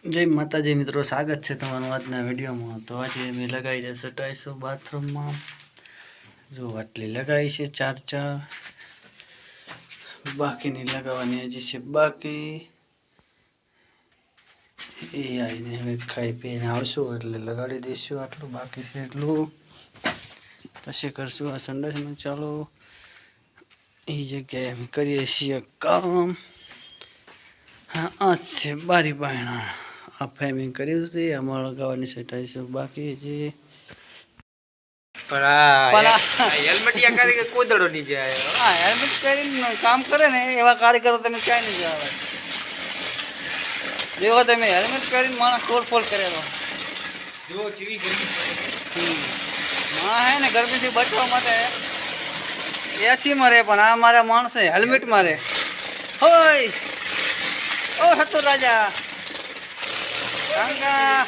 જય માતાજી મિત્રો, સ્વાગત છે તમારું આજના વિડીયોમાં। તો આજે અમે લગાવી છે ટાઈસો બાથરૂમમાં। જો આટલી લગાવી છે, ચાર બાકીની લગાવવાની હજી છે બાકી। એ આવીને હવે ખાઈ પીને આવશું એટલે લગાડી દઈશું। આટલું બાકી છે એટલું પછી કરશું આ સંડાસમાં ચાલો। એ જગ્યાએ અમે કરીએ છીએ કામ। હા, આ છે બારી બાયણા। આ ફ્રેમિંગ કર્યું છે, આમાં લગાવવાની છે ટાઈસો બાકી છે। હેલ્મેટિયા કારીગર કોદડો ની જાય। હા, હેલ્મેટ પહેરીને કામ કરે ને એવા કારીગરો તમે ક્યાંય નહીં જવા। જેવો તમે હેલ્મેટ પહેરીને માણસ તોડફોડ કરેલો જો ચીવી ગરમી માણસ હે ને ગરમીથી બચવા માટે એસીમાં રહે, પણ આ મારા માણસે હેલ્મેટમાં રહે। હોય ઓ હતો રાજા કાંગા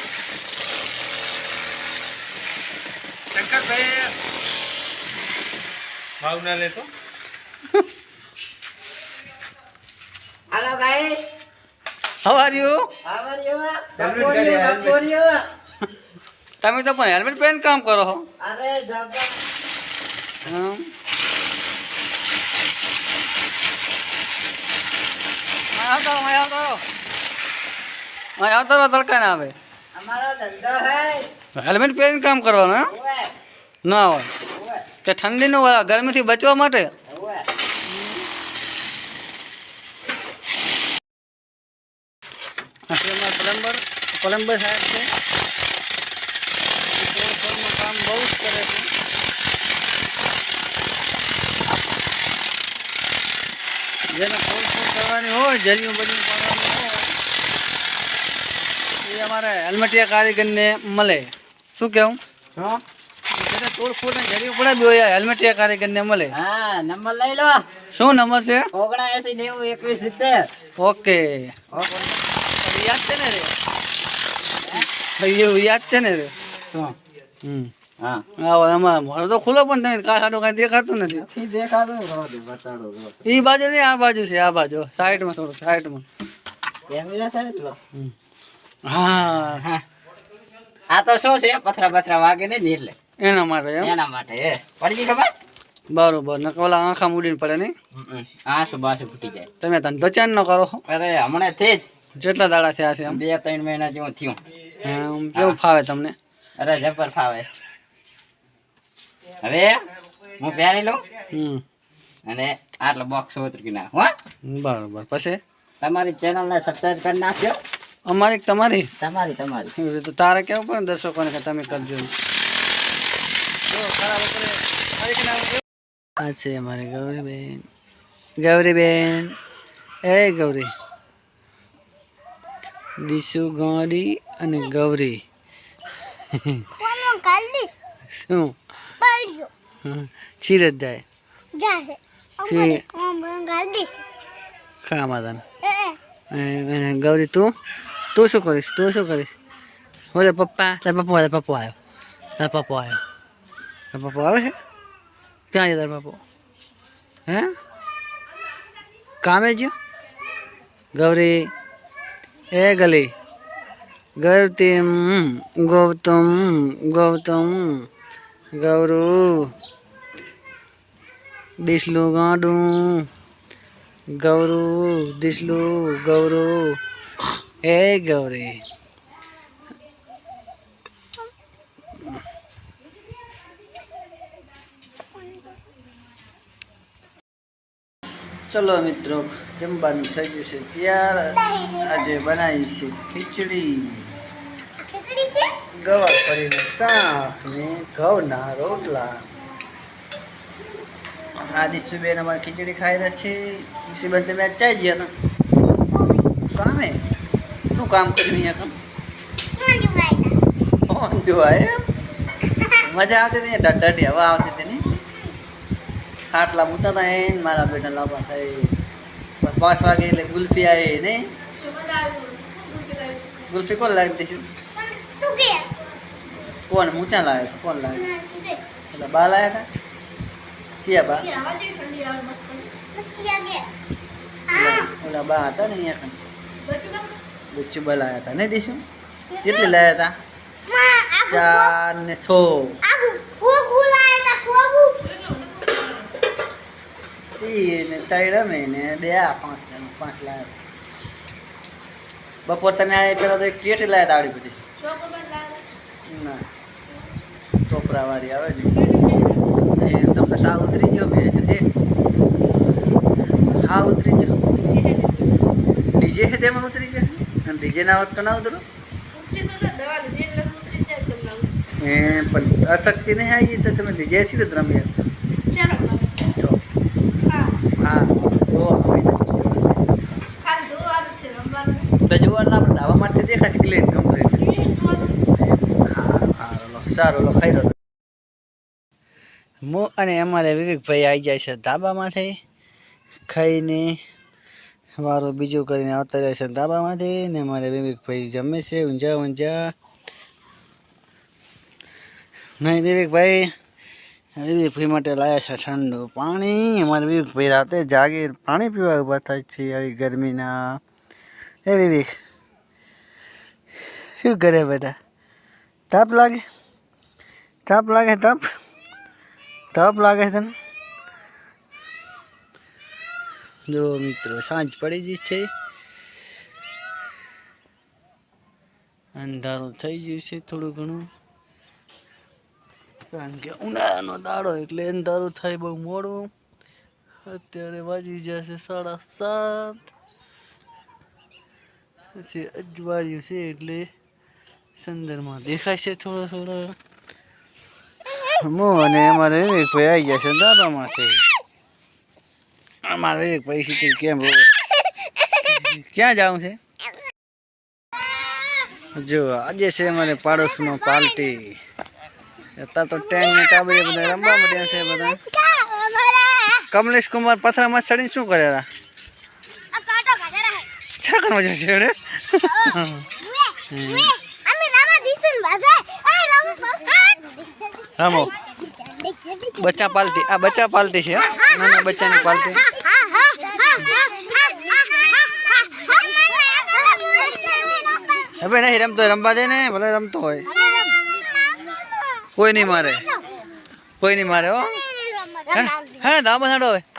શંકરભાઈ ભાવ ના લેતો। Hello guys. How are you? How are you? તમે તો પણ હેલ્મેટ પહેરીને કામ કરો છો। અરે જબર આવતો તડકા ના આવે। हमारा धंधा है। હેલ્મેટ પહેરીને કામ કરવાનું હે? हुआ ના હોય हुआ કે ઠંડીનો ગરમીથી બચવા માટે। हुआ પ્લમ્બર સાહેબ છે, તોડફોડનું કામ બહુ જ કરે છે। જેને તોડફોડ કરવાની હોય, જરીયું બધું પાડવાનું હોય એ અમારે હેલ્મેટિયા કારીગરને મળે। શું કહેવું? શું? જેને તોડફોડ ને જરીયું પડાવી હોય હેલ્મેટિયા કારીગરને મળે। હા, નંબર લઈ લો। શું નંબર છે? 79 90 21 70। ઓકે, યાદ છે ને રે? એવું યાદ છે ને રે? શું? હા, આવો એમાં મારો તો ખુલ્લો પણ તમે કાંઈ દેખાતું નથી। નથી દેખાતું, રોજ બતાડો રોજ। એ બાજુ નહીં, આ બાજુ છે, આ બાજુ સાઈડમાં, થોડું સાઈડમાં। કેમેરા સાઈડ લો। હા, હા, આ તો શું છે, પથરા વાગે ને એટલે એના માટે એમ? એના માટે એ પડી ગઈ ખબર? બરોબર, ને ઓલા આંખા મૂડીને પડે નહીં? આ સુબાસે ફૂટી જાય। તમે ધંધો ચાન ન કરો છો? અરે હમણાં થી જ જેટલા દાડા થયા છે એમ? 2-3 મહિના જેવું થયું। એમ કેવું ફાવે તમને? અરે જબર ફાવે। હવે હું પહેરી લઉં અને આટલો બોક્સ ઉતરી નાખ હો। બરોબર, પછી તમારી ચેનલ ને સબસ્ક્રાઇબ કરી નાખજો। અમારી કે તમારી? તમારી એવી રીતે તારે કેવું પડે ને દર્શકોને કે તમે કરજો। આ છે અમારી ગૌરીબેન। એ ગૌરી, દીશુ, ગૌરી અને ગૌરી। શું ચીરજ જાય ખામાં તને? ગૌરી તું શું કરીશ? બોલે પપ્પા, તાર પપ્પો આવ્યો, તાર પપ્પો આવે છે? ક્યાં છે તાર પપ્પો? હે, કામે ગયો? ગૌરી એ ગલી ગૌતમ ગૌરું દિસલું ગાડું ગૌરું દિસલું ગૌરું એ ગૌરી। ચલો મિત્રો, જમવાનું થઈ ગયું છે ત્યાર। આજે બનાવી છે ખીચડી, ગવાર ફરીનું શાક ને ઘઉંના રોટલા। આ દીશુબેન અમારે ખીચડી ખાઈ રહ્યા છે। દીશુબેન તમે આજ ચાઈ ગયા હતા કામે? શું કામ કર્યું અહીંયા? ફોન જોવા એમ? મજા આવતી હતી? ઢાઢી હવા આવતી હતી ને? ખાટલા મૂતા હતા એને મારા બેટા લાંબા થાય। 5 વાગે એટલે ગુલ્ફી આવી નહીં? ગુલ્ફી કોણ લાવી દઈશું? કોણ ઊંચા લાવે? કોણ લાવે? એટલે બા લાવ્યા હતા? ક્યાં બા? ઓલા બા હતા ને અહીંયા બચ્ચુબા લાયા હતા નહીં દેશું કેટલી લાયા હતા 4 ને 6 ને 3 રમે ને 2 આ 5 લાયા બપોર તમે આ પેલા તો એક ટેટી લાયા હતા આવડી બધી ના ચોપરા વાળી આવે ને એ તમને તાવ ઉતરી ગયો બે હા ઉતરી ગયો ડીજે છે તેમાં ઉતરી ગયો અને ડીજે ના હોત તો ના ઉતરો એ પણ અશક્તિ નહીં આવી તો તમે ડીજે સીધે જ રમી શકશો હા તો જોવાના આપણે ધાબામાંથી દેખાશે ક્લીન કમ્પ્લીટ સારું લો ખાઈ રહ્યો હું અને અમારે વિવેકભાઈ આવી જાય છે ધાબામાંથી ખાઈને વારું બીજું કરીને આવતા રહે છે ધાબામાંથી ને અમારે વિવેકભાઈ જમે છે ઊંઝા નહીં વિવેકભાઈ માટે લાયા છે ઠંડુ પાણી અમારે વિવેકભાઈ રાતે જાગે પાણી પીવા ઊભા થાય છે આવી ગરમીના એ વિવેક શું કરે બેટા તાપ લાગે તાપ લાગે તને જો મિત્રો સાંજ પડી ગઈ છે અંધારું થઈ ગયું છે થોડું ઘણું કારણ કે ઉનાળાનો દાડો એટલે અંધારું થાય બહુ મોડું અત્યારે વાગી જશે 7:30 પછી અજવાળ્યું છે એટલે સંદરમાં દેખાય છે થોડો હું અને અમારે વિવેકભાઈ આવી ગયા છે ધાબામાં છે અમારે વિવેકભાઈ શીખી કેમ ક્યાં જવું છે જો આજે છે અમારે પાડોશમાં પાર્ટી અત્યારે તો ટેન ને ટાબરિયા બધા રમવા મળ્યા છે બધા કમલેશ કુમાર પથરામાં ચડીને શું કરેલા છા કરવા જશે રે રમો બચ્ચા પાલટી આ બચ્ચા પાલટી છે નાના બચ્ચાની પાલટી હવે નહીં રમતો રમવા દે ને ભલે રમતો હોય કોઈ નહીં મારે હો હા ધાબા છાડો હવે